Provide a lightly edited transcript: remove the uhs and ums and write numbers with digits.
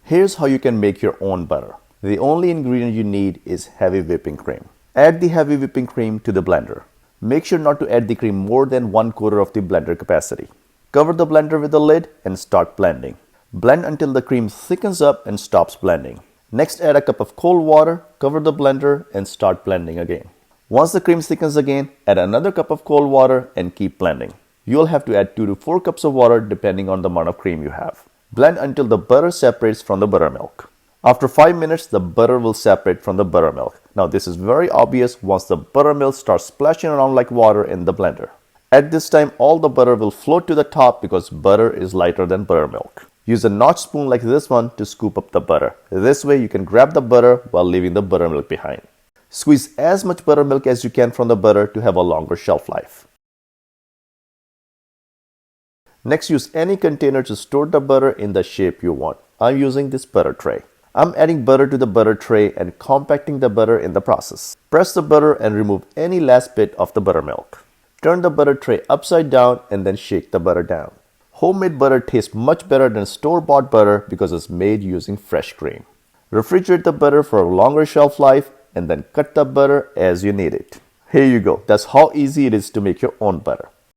Here's how you can make your own butter. The only ingredient you need is heavy whipping cream. Add the heavy whipping cream to the blender. Make sure not to add the cream more than 1/4 of the blender capacity. Cover the blender with a lid and start blending. Blend until the cream thickens up and stops blending. Next, add a cup of cold water, cover the blender and start blending again. Once the cream thickens again, add another cup of cold water and keep blending. You'll have to add 2 to 4 cups of water depending on the amount of cream you have. Blend until the butter separates from the buttermilk. After 5 minutes, the butter will separate from the buttermilk. Now this is very obvious once the buttermilk starts splashing around like water in the blender. At this time, all the butter will float to the top because butter is lighter than buttermilk. Use a notched spoon like this one to scoop up the butter. This way you can grab the butter while leaving the buttermilk behind. Squeeze as much buttermilk as you can from the butter to have a longer shelf life. Next, use any container to store the butter in the shape you want. I'm using this butter tray. I'm adding butter to the butter tray and compacting the butter in the process. Press the butter and remove any last bit of the buttermilk. Turn the butter tray upside down and then shake the butter down. Homemade butter tastes much better than store-bought butter because it's made using fresh cream. Refrigerate the butter for a longer shelf life and then cut the butter as you need it. Here you go. That's how easy it is to make your own butter.